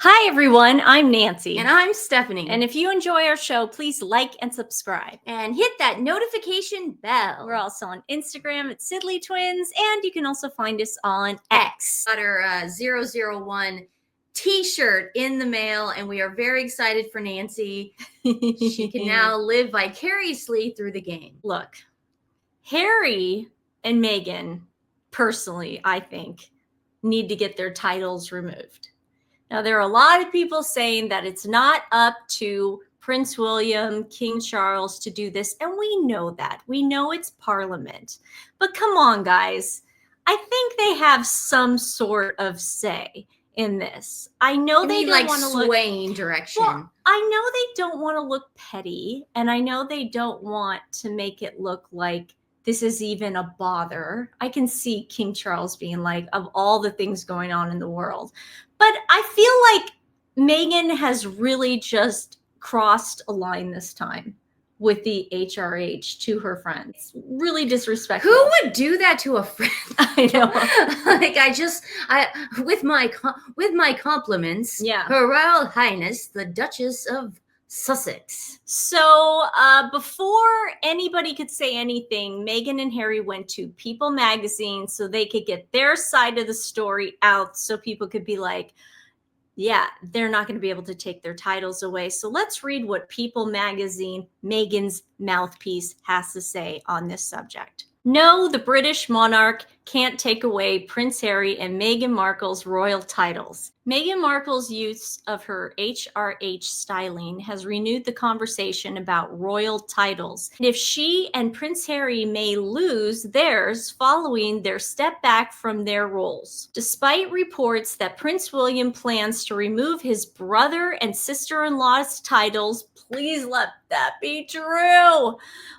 Hi, everyone. I'm Nancy. And I'm Stephanie. And if you enjoy our show, please like and subscribe. And hit that notification bell. We're also on Instagram at TWiN, and you can also find us on X. Got our 001 t-shirt in the mail, and we are very excited for Nancy. She can now live vicariously through the game. Look, Harry and Meghan, personally, I think, need to get their titles removed. Now, there are a lot of people saying that it's not up to Prince William, King Charles to do this, and we know that. We know it's Parliament. But come on, guys. I think they have some sort of say in this. I know they don't want to look swaying direction. Well, I know they don't want to look petty, and I know they don't want to make it look like this is even a bother. I can see King Charles being like, of all the things going on in the world. But I feel like Meghan has really just crossed a line this time with the HRH to her friends. Really disrespectful. Who would do that to a friend? I know. With my compliments, yeah. Her Royal Highness, the Duchess of Sussex. So before anybody could say anything, Meghan and Harry went to People magazine so they could get their side of the story out, so people could be like, yeah, they're not going to be able to take their titles away. So let's read what People magazine, Meghan's mouthpiece, has to say on this subject. No, the British monarch can't take away Prince Harry and Meghan Markle's royal titles. Meghan Markle's use of her HRH styling has renewed the conversation about royal titles. If she and Prince Harry may lose theirs following their step back from their roles. Despite reports that Prince William plans to remove his brother and sister-in-law's titles, please let that be true.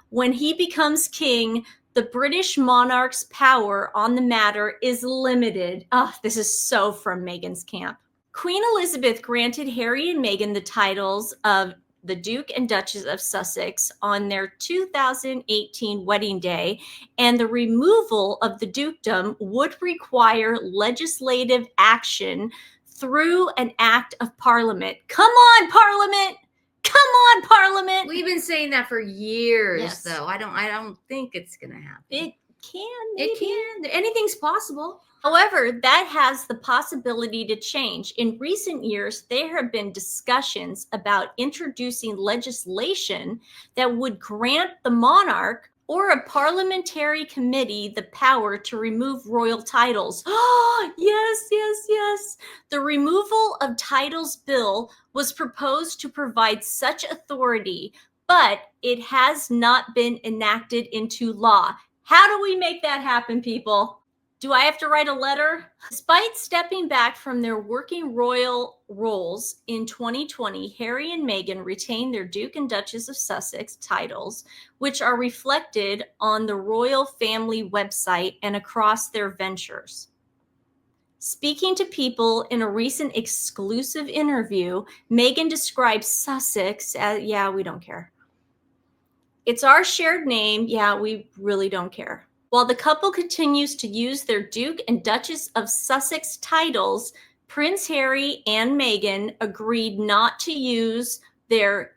When he becomes king, the British monarch's power on the matter is limited. Oh, this is so from Meghan's camp. Queen Elizabeth granted Harry and Meghan the titles of the Duke and Duchess of Sussex on their 2018 wedding day, and the removal of the dukedom would require legislative action through an act of Parliament. Come on, Parliament! Come on, Parliament! We've been saying that for years, yes. Though. I don't think it's going to happen. It can. Maybe. It can. Anything's possible. However, that has the possibility to change. In recent years, there have been discussions about introducing legislation that would grant the monarch or a parliamentary committee the power to remove royal titles. Oh, yes, yes, yes. The removal of titles bill was proposed to provide such authority, but it has not been enacted into law. How do we make that happen, people? Do I have to write a letter? Despite stepping back from their working royal roles in 2020, Harry and Meghan retained their Duke and Duchess of Sussex titles, which are reflected on the royal family website and across their ventures. Speaking to People in a recent exclusive interview, Meghan described Sussex as, yeah, we don't care. It's our shared name. Yeah, we really don't care. While the couple continues to use their Duke and Duchess of Sussex titles, Prince Harry and Meghan agreed not to use their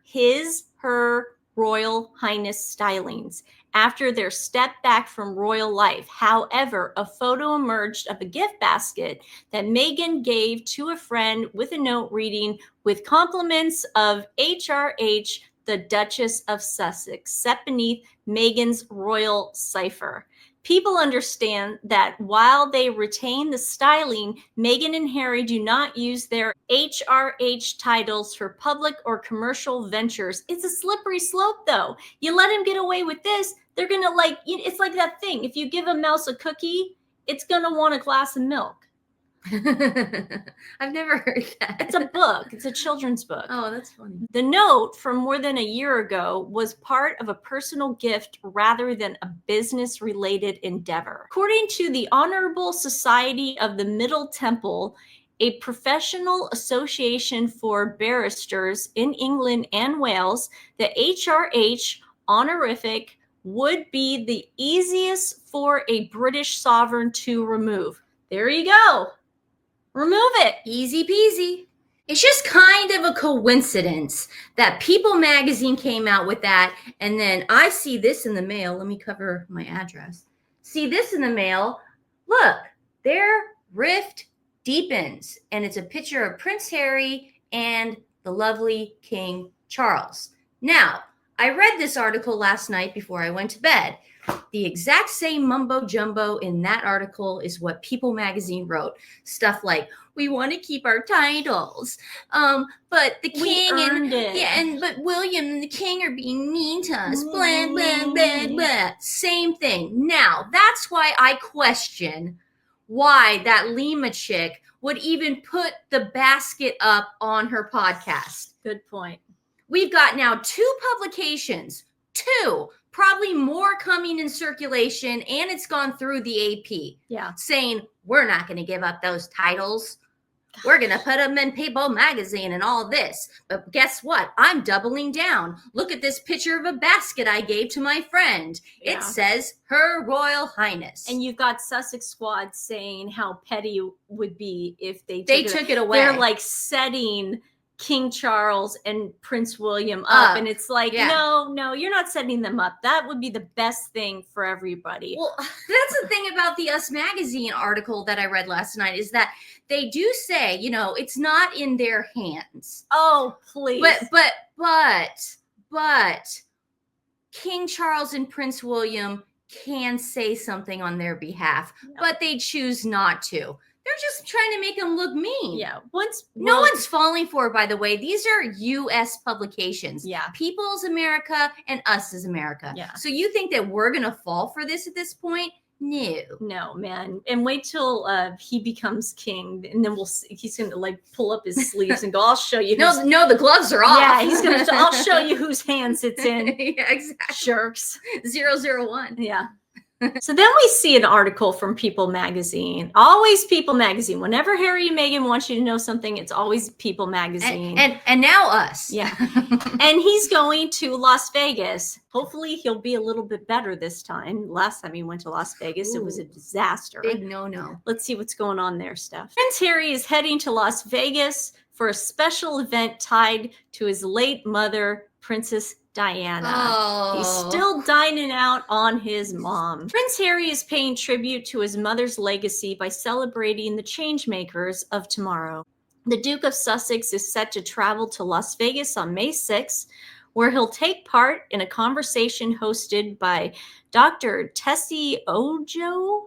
her Royal Highness stylings after their step back from royal life. However, a photo emerged of a gift basket that Meghan gave to a friend with a note reading, "With compliments of HRH, the Duchess of Sussex," set beneath Meghan's royal cipher. People understand that while they retain the styling, Meghan and Harry do not use their HRH titles for public or commercial ventures. It's a slippery slope, though. You let them get away with this, they're going to it's like that thing. If you give a mouse a cookie, it's going to want a glass of milk. I've never heard that. It's a book. It's a children's book. Oh, that's funny. The note from more than a year ago was part of a personal gift rather than a business-related endeavor. According to the Honorable Society of the Middle Temple, a professional association for barristers in England and Wales, the HRH honorific would be the easiest for a British sovereign to remove. There you go. Remove it. Easy peasy. It's just kind of a coincidence that People magazine came out with that, and then I see this in the mail. Let me cover my address. See this in the mail. Look, their rift deepens, and it's a picture of Prince Harry and the lovely King Charles. Now, I read this article last night before I went to bed. The exact same mumbo jumbo in that article is what People magazine wrote. Stuff like, we want to keep our titles, but the king but William and the king are being mean to us. Blah blah blah blah. Same thing. Now that's why I question why that Lima chick would even put the basket up on her podcast. Good point. We've got now 2 publications, 2. Probably more coming in circulation, and it's gone through the AP. Yeah. Saying, we're not going to give up those titles. We're going to put them in People magazine and all this. But guess what? I'm doubling down. Look at this picture of a basket I gave to my friend. Yeah. It says, Her Royal Highness. And you've got Sussex Squad saying how petty it would be if they took it away. They're like setting King Charles and Prince William up, and it's like, no, you're not setting them up. That would be the best thing for everybody. Well, that's the thing about the Us Magazine article that I read last night, is that they do say, it's not in their hands. Oh, please. But King Charles and Prince William can say something on their behalf, but they choose not to. They're just trying to make them look mean. Yeah. No one's falling for it, by the way. These are U.S. publications. Yeah. People's America and Us is America. Yeah. So you think that we're going to fall for this at this point? No, man. And wait till he becomes king, and then he's going to pull up his sleeves and go, I'll show you. No, the gloves are off. Yeah, he's going to, I'll show you whose hands it's in. Yeah, exactly. Jerks. 001. Yeah. So then we see an article from People magazine. Always People magazine. Whenever Harry and Meghan want you to know something, it's always People magazine. And now Us. Yeah. And he's going to Las Vegas. Hopefully he'll be a little bit better this time. Last time he went to Las Vegas, it was a disaster. Big no. Let's see what's going on there, Steph. Prince Harry is heading to Las Vegas for a special event tied to his late mother, Princess Diana. Oh. He's still dining out on his mom. Prince Harry is paying tribute to his mother's legacy by celebrating the changemakers of tomorrow. The Duke of Sussex is set to travel to Las Vegas on May 6th, where he'll take part in a conversation hosted by Dr. Tessie Ojo,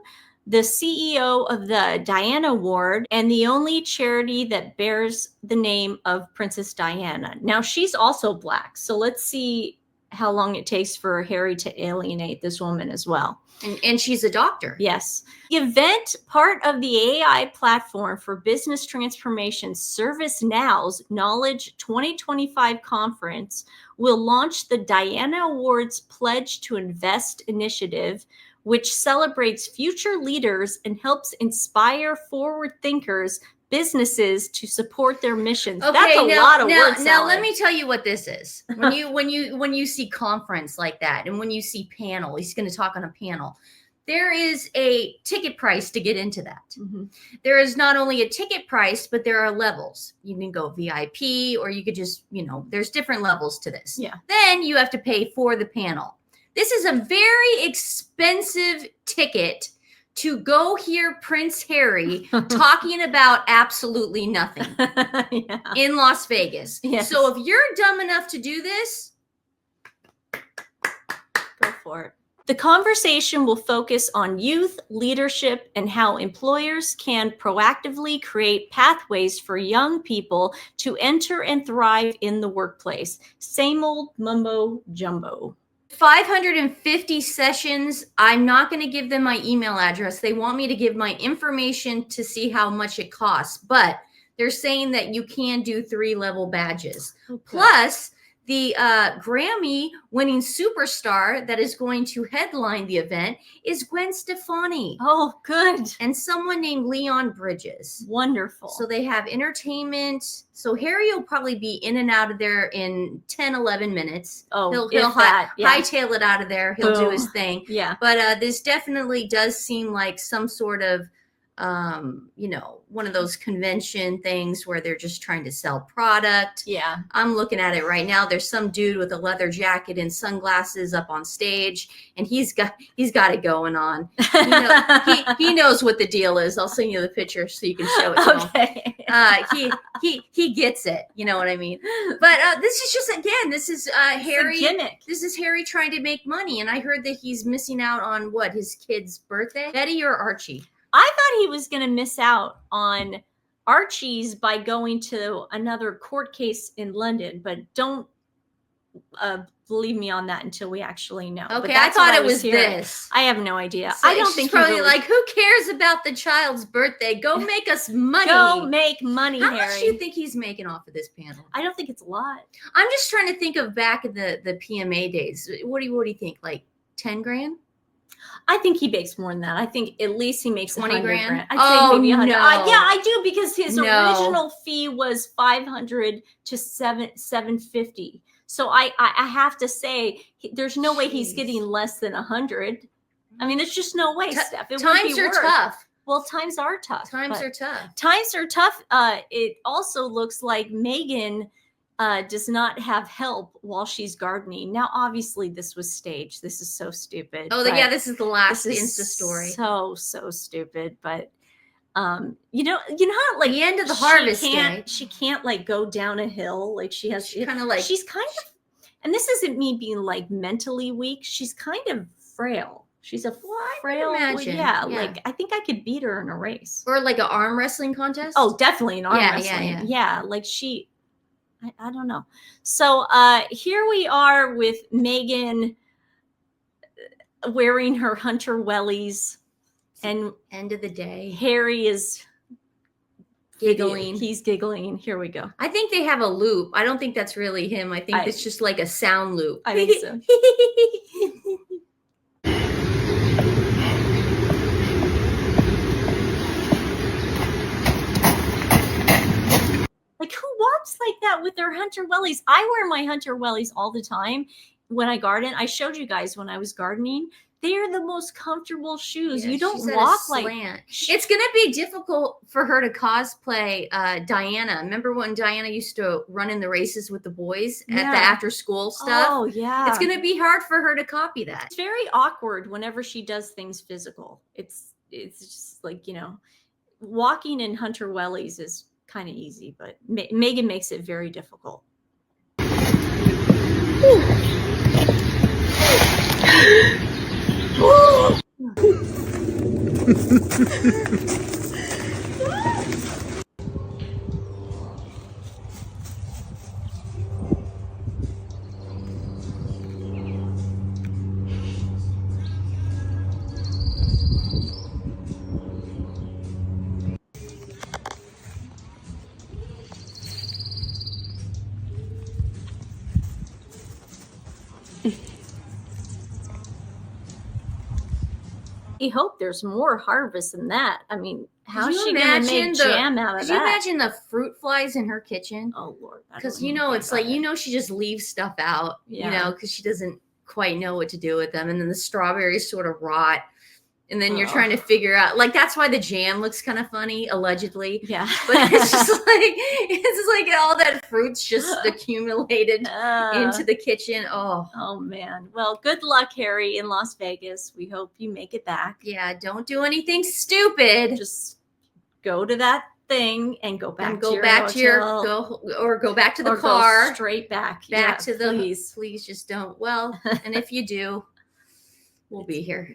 the CEO of the Diana Award, and the only charity that bears the name of Princess Diana. Now, she's also Black, so let's see how long it takes for Harry to alienate this woman as well. And she's a doctor. Yes. The event, part of the AI platform for business transformation, ServiceNow's Knowledge 2025 conference, will launch the Diana Awards Pledge to Invest initiative, which celebrates future leaders and helps inspire forward thinkers, businesses to support their missions. Okay, that's a lot of words. Now let me tell you what this is. When you see conference like that, and when you see panel, he's going to talk on a panel. There is a ticket price to get into that. Mm-hmm. There is not only a ticket price, but there are levels. You can go VIP, or you could just, there's different levels to this. Yeah. Then you have to pay for the panel. This is a very expensive ticket to go hear Prince Harry talking about absolutely nothing in Las Vegas. Yes. So if you're dumb enough to do this, go for it. The conversation will focus on youth, leadership, and how employers can proactively create pathways for young people to enter and thrive in the workplace. Same old mumbo jumbo. 550 sessions. I'm not going to give them my email address. They want me to give my information to see how much it costs, but they're saying that you can do 3-level badges. Okay. Plus, the Grammy winning superstar that is going to headline the event is Gwen Stefani. Oh, good. And someone named Leon Bridges. Wonderful. So they have entertainment. So Harry will probably be in and out of there in 10, 11 minutes. Oh, he'll hightail it out of there. He'll do his thing. Yeah. But this definitely does seem like some sort of you know, one of those convention things where they're just trying to sell product. Yeah. I'm looking at it right now. There's some dude with a leather jacket and sunglasses up on stage, and he's got it going on. He knows what the deal is. I'll send you the picture so you can show it to him. He gets it. You know what I mean? But this is just, again, this is Harry. This is Harry trying to make money, and I heard that he's missing out on what, his kid's birthday? Betty or Archie? I thought he was going to miss out on Archie's by going to another court case in London, but don't believe me on that until we actually know. Okay, I thought it was this. I have no idea. So I don't think probably really, like, who cares about the child's birthday? Go make us money. Go make money, How Harry. much do you think he's making off of this panel? I don't think it's a lot. I'm just trying to think of back in the PMA days. What do you think? Like 10 grand? I think he makes more than that. I think at least he makes 20 grand. I'd say maybe 100. No. Yeah, I do, because his original fee was 500 to 750. So I have to say, there's no way he's getting less than 100. I mean, there's just no way, Steph. Times are tough. Well, times are tough. Times are tough. Times are tough. It also looks like Megan does not have help while she's gardening. Now, obviously, this was staged. This is so stupid. Oh, yeah, this is the last Insta story. So stupid. But you know how, like, the end of the harvest day, she can't like go down a hill. Like she's kind of, and this isn't me being like mentally weak. She's kind of frail. She's a frail. Yeah, like I think I could beat her in a race, or like an arm wrestling contest. Oh, definitely an arm wrestling. Yeah, like I don't know. So here we are with Megan wearing her hunter wellies, and end of the day, Harry is giggling. He's giggling. Here we go. I think they have a loop. I don't think that's really him. I think it's just like a sound loop. I think so. Like, who walks like that with their hunter wellies? I wear my hunter wellies all the time when I garden. I showed you guys when I was gardening. They are the most comfortable shoes. You don't walk like it's going to be difficult for her to cosplay Diana. Remember when Diana used to run in the races with the boys at the after school stuff? Oh, yeah. It's going to be hard for her to copy that. It's very awkward whenever she does things physical. It's just like, walking in hunter wellies is kind of easy, but Megan makes it very difficult. I hope there's more harvest than that. I mean, how's she going to make jam out of that? Could you imagine the fruit flies in her kitchen? Oh, Lord. Because, it's like, she just leaves stuff out, because she doesn't quite know what to do with them. And then the strawberries sort of rot. And then you're trying to figure out, like, that's why the jam looks kind of funny, allegedly. Yeah. But it's just like all that fruit's just accumulated into the kitchen. Oh, man. Well, good luck, Harry, in Las Vegas. We hope you make it back. Yeah, don't do anything stupid. Just go to that thing and go back to the car. Go straight back. Please just don't. Well, and if you do, we'll be here.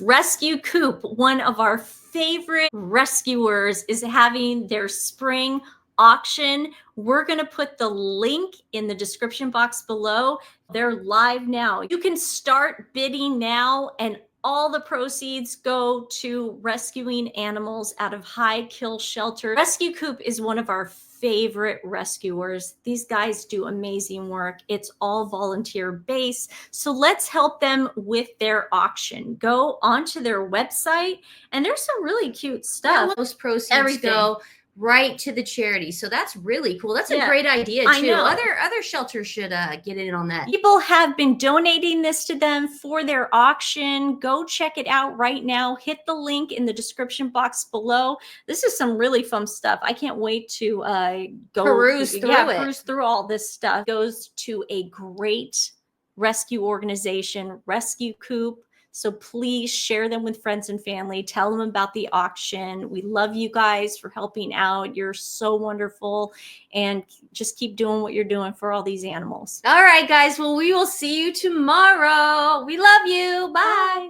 Rescue Coop, one of our favorite rescuers, is having their spring auction. We're going to put the link in the description box below. They're live now. You can start bidding now, and all the proceeds go to rescuing animals out of high kill shelter. Rescue Coop is one of our favorite rescuers. These guys do amazing work. It's all volunteer based. So let's help them with their auction. Go onto their website, and there's some really cute stuff. Those proceeds go right to the charity. So that's really cool. That's a Yeah, great idea too. I know. Other shelters should get in on that. People have been donating this to them for their auction. Go check it out right now. Hit the link in the description box below. This is some really fun stuff. I can't wait to go Peruse through it. peruse through all this stuff. It goes to a great rescue organization, Rescue Coop. So please share them with friends and family. Tell them about the auction. We love you guys for helping out. You're so wonderful. And just keep doing what you're doing for all these animals. All right, guys. Well, we will see you tomorrow. We love you. Bye.